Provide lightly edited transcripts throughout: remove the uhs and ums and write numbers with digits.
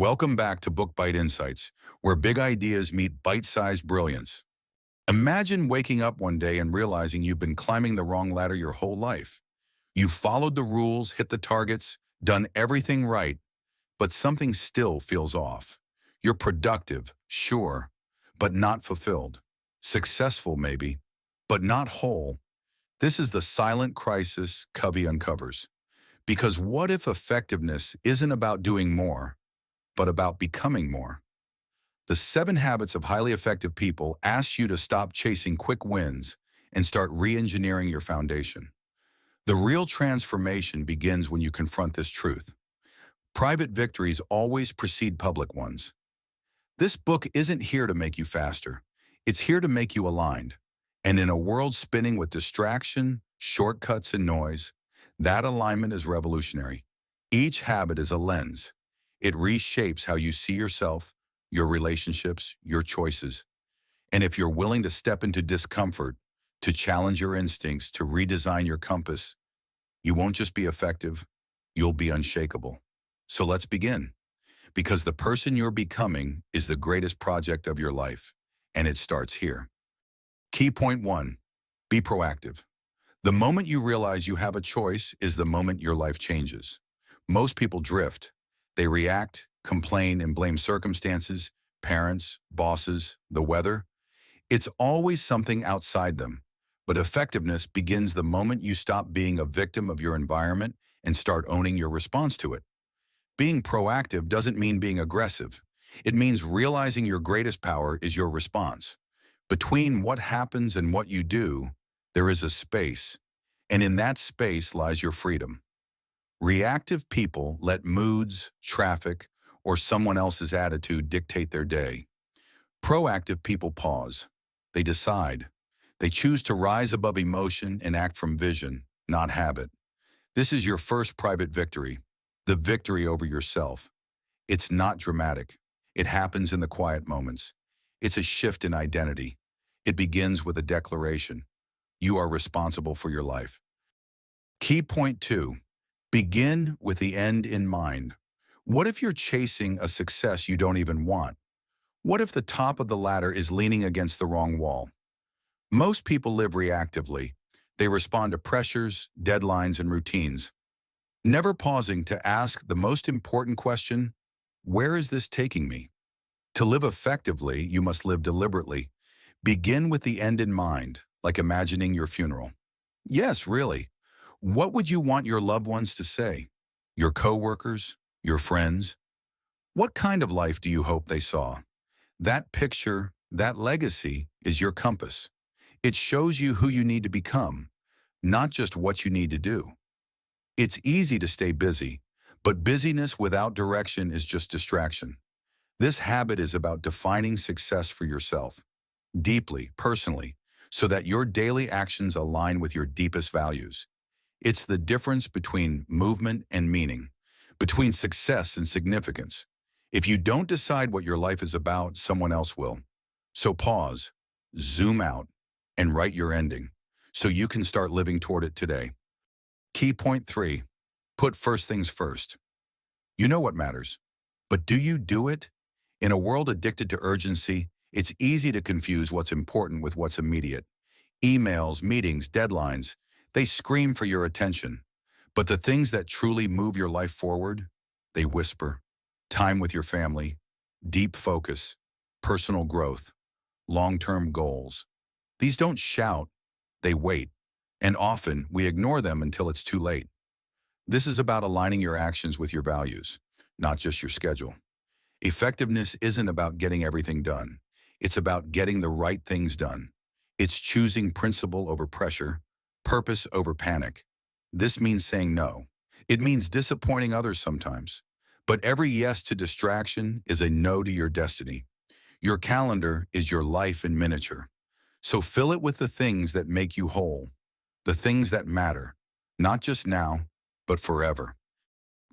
Welcome back to Book Bite Insights, where big ideas meet bite-sized brilliance. Imagine waking up one day and realizing you've been climbing the wrong ladder your whole life. You've followed the rules, hit the targets, done everything right, but something still feels off. You're productive, sure, but not fulfilled. Successful, maybe, but not whole. This is the silent crisis Covey uncovers. Because what if effectiveness isn't about doing more, but about becoming more? The 7 Habits of Highly Effective People asks you to stop chasing quick wins and start re-engineering your foundation. The real transformation begins when you confront this truth. Private victories always precede public ones. This book isn't here to make you faster. It's here to make you aligned. And in a world spinning with distraction, shortcuts, and noise, that alignment is revolutionary. Each habit is a lens. It reshapes how you see yourself, your relationships, your choices. And if you're willing to step into discomfort, to challenge your instincts, to redesign your compass, you won't just be effective, you'll be unshakable. So let's begin. Because the person you're becoming is the greatest project of your life, and it starts here. Key point 1, be proactive. The moment you realize you have a choice is the moment your life changes. Most people drift. They react, complain, and blame circumstances, parents, bosses, the weather. It's always something outside them. But effectiveness begins the moment you stop being a victim of your environment and start owning your response to it. Being proactive doesn't mean being aggressive. It means realizing your greatest power is your response. Between what happens and what you do, there is a space, and in that space lies your freedom. Reactive people let moods, traffic, or someone else's attitude dictate their day. Proactive people pause. They decide. They choose to rise above emotion and act from vision, not habit. This is your first private victory, the victory over yourself. It's not dramatic. It happens in the quiet moments. It's a shift in identity. It begins with a declaration. You are responsible for your life. Key point 2, begin with the end in mind. What if you're chasing a success you don't even want? What if the top of the ladder is leaning against the wrong wall? Most people live reactively. They respond to pressures, deadlines, and routines, never pausing to ask the most important question, where is this taking me? To live effectively, you must live deliberately. Begin with the end in mind, like imagining your funeral. Yes, really. What would you want your loved ones to say? Your coworkers? Your friends? What kind of life do you hope they saw? That picture, that legacy, is your compass. It shows you who you need to become, not just what you need to do. It's easy to stay busy, but busyness without direction is just distraction. This habit is about defining success for yourself, deeply, personally, so that your daily actions align with your deepest values. It's the difference between movement and meaning, between success and significance. If you don't decide what your life is about, someone else will. So pause, zoom out, and write your ending, so you can start living toward it today. Key point 3, put first things first. You know what matters, but do you do it? In a world addicted to urgency, it's easy to confuse what's important with what's immediate. Emails, meetings, deadlines, they scream for your attention. But the things that truly move your life forward, they whisper. Time with your family, deep focus, personal growth, long-term goals. These don't shout, they wait. And often, we ignore them until it's too late. This is about aligning your actions with your values, not just your schedule. Effectiveness isn't about getting everything done. It's about getting the right things done. It's choosing principle over pressure, purpose over panic. This means saying no. It means disappointing others sometimes. But every yes to distraction is a no to your destiny. Your calendar is your life in miniature. So fill it with the things that make you whole, the things that matter, not just now, but forever.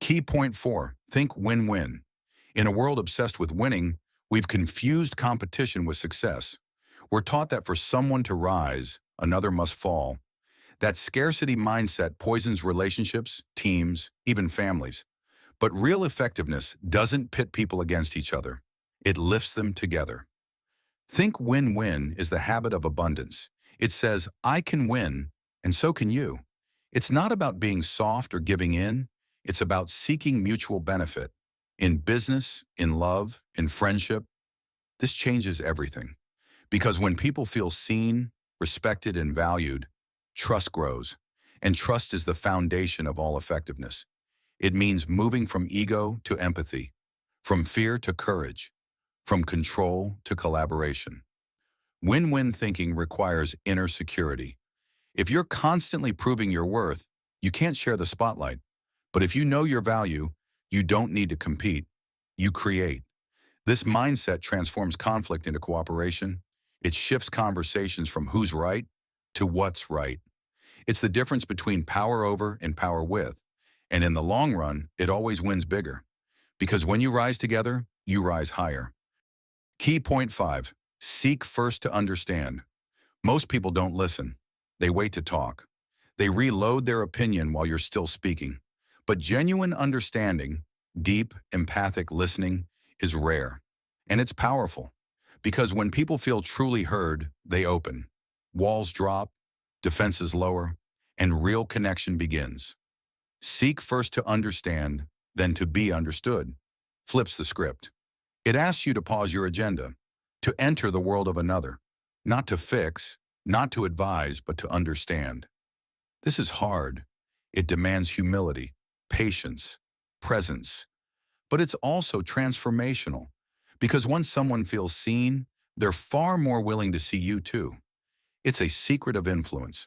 Key point 4, think win-win. In a world obsessed with winning, we've confused competition with success. We're taught that for someone to rise, another must fall. That scarcity mindset poisons relationships, teams, even families. But real effectiveness doesn't pit people against each other. It lifts them together. Think win-win is the habit of abundance. It says, I can win, and so can you. It's not about being soft or giving in. It's about seeking mutual benefit. In business, in love, in friendship, this changes everything. Because when people feel seen, respected, and valued, trust grows. And trust is the foundation of all effectiveness. It means moving from ego to empathy, from fear to courage, from control to collaboration. Win-win thinking requires inner security. If you're constantly proving your worth, you can't share the spotlight. But if you know your value, you don't need to compete. You create. This mindset transforms conflict into cooperation. It shifts conversations from who's right to what's right. It's the difference between power over and power with. And in the long run, it always wins bigger. Because when you rise together, you rise higher. Key point 5, seek first to understand. Most people don't listen. They wait to talk. They reload their opinion while you're still speaking. But genuine understanding, deep, empathic listening, is rare. And it's powerful. Because when people feel truly heard, they open. Walls drop, defenses lower, and real connection begins. Seek first to understand, then to be understood. Flips the script. It asks you to pause your agenda, to enter the world of another, not to fix, not to advise, but to understand. This is hard. It demands humility, patience, presence. But it's also transformational, because once someone feels seen, they're far more willing to see you too. It's a secret of influence.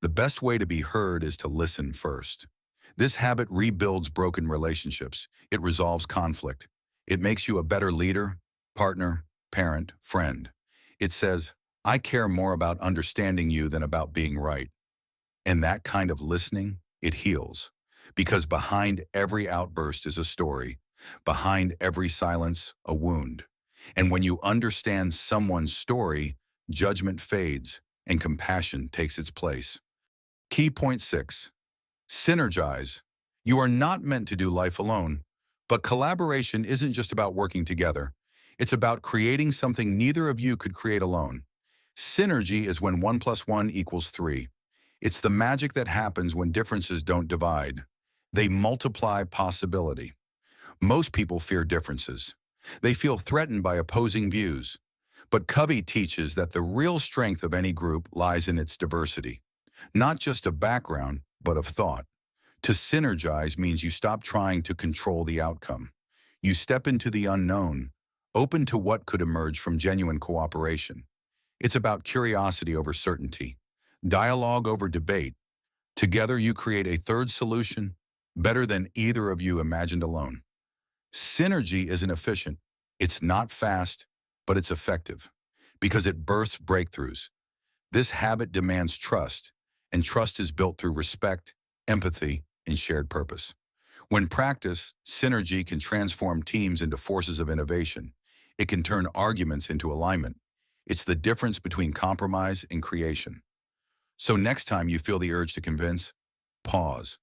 The best way to be heard is to listen first. This habit rebuilds broken relationships. It resolves conflict. It makes you a better leader, partner, parent, friend. It says, I care more about understanding you than about being right. And that kind of listening, it heals. Because behind every outburst is a story. Behind every silence, a wound. And when you understand someone's story, judgment fades and compassion takes its place. Key point 6, synergize. You are not meant to do life alone, but collaboration isn't just about working together. It's about creating something neither of you could create alone. Synergy is when 1 + 1 = 3. It's the magic that happens when differences don't divide. They multiply possibility. Most people fear differences. They feel threatened by opposing views. But Covey teaches that the real strength of any group lies in its diversity. Not just of background, but of thought. To synergize means you stop trying to control the outcome. You step into the unknown, open to what could emerge from genuine cooperation. It's about curiosity over certainty, dialogue over debate. Together you create a third solution, better than either of you imagined alone. Synergy isn't efficient. It's not fast, but it's effective because it births breakthroughs. This habit demands trust, and trust is built through respect, empathy, and shared purpose. When practiced, synergy can transform teams into forces of innovation. It can turn arguments into alignment. It's the difference between compromise and creation. So next time you feel the urge to convince, pause.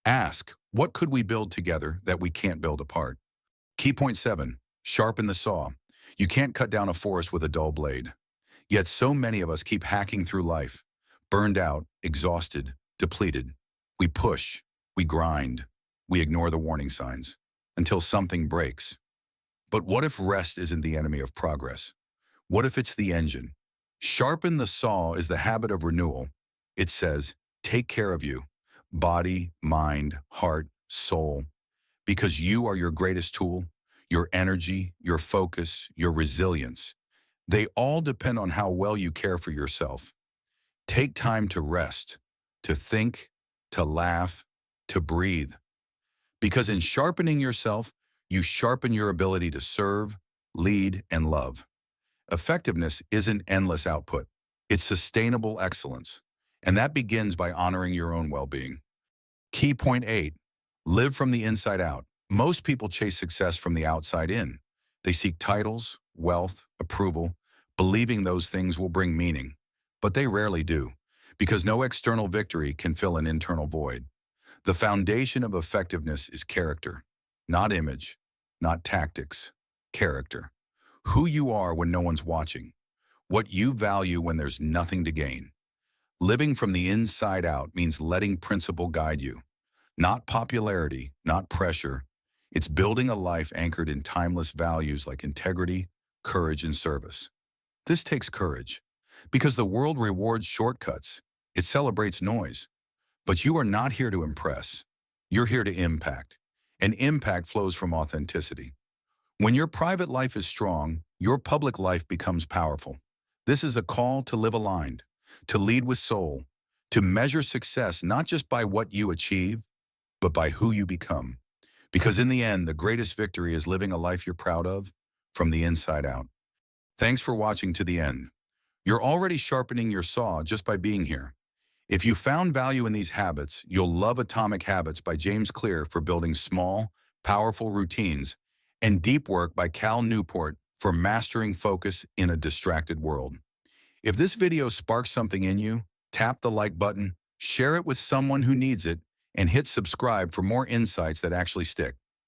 Ask, what could we build together that we can't build apart? Key point 7, sharpen the saw. You can't cut down a forest with a dull blade. Yet so many of us keep hacking through life, burned out, exhausted, depleted. We push, we grind, we ignore the warning signs until something breaks. But what if rest isn't the enemy of progress? What if it's the engine? Sharpen the saw is the habit of renewal. It says, take care of you, body, mind, heart, soul, because you are your greatest tool, your energy, your focus, your resilience. They all depend on how well you care for yourself. Take time to rest, to think, to laugh, to breathe. Because in sharpening yourself, you sharpen your ability to serve, lead, and love. Effectiveness isn't endless output. It's sustainable excellence. And that begins by honoring your own well-being. Key point 8, live from the inside out. Most people chase success from the outside in. They seek titles, wealth, approval, believing those things will bring meaning. But they rarely do, because no external victory can fill an internal void. The foundation of effectiveness is character. not image, not tactics, character. Who you are when no one's watching, what you value when there's nothing to gain. Living from the inside out means letting principle guide you. Not popularity, not pressure. It's building a life anchored in timeless values like integrity, courage, and service. This takes courage, because the world rewards shortcuts. It celebrates noise. But you are not here to impress. You're here to impact. And impact flows from authenticity. When your private life is strong, your public life becomes powerful. This is a call to live aligned, to lead with soul, to measure success not just by what you achieve, but by who you become. Because in the end, the greatest victory is living a life you're proud of from the inside out. Thanks for watching to the end. You're already sharpening your saw just by being here. If you found value in these habits, you'll love Atomic Habits by James Clear for building small, powerful routines, and Deep Work by Cal Newport for mastering focus in a distracted world. If this video sparks something in you, tap the like button, share it with someone who needs it, and hit subscribe for more insights that actually stick.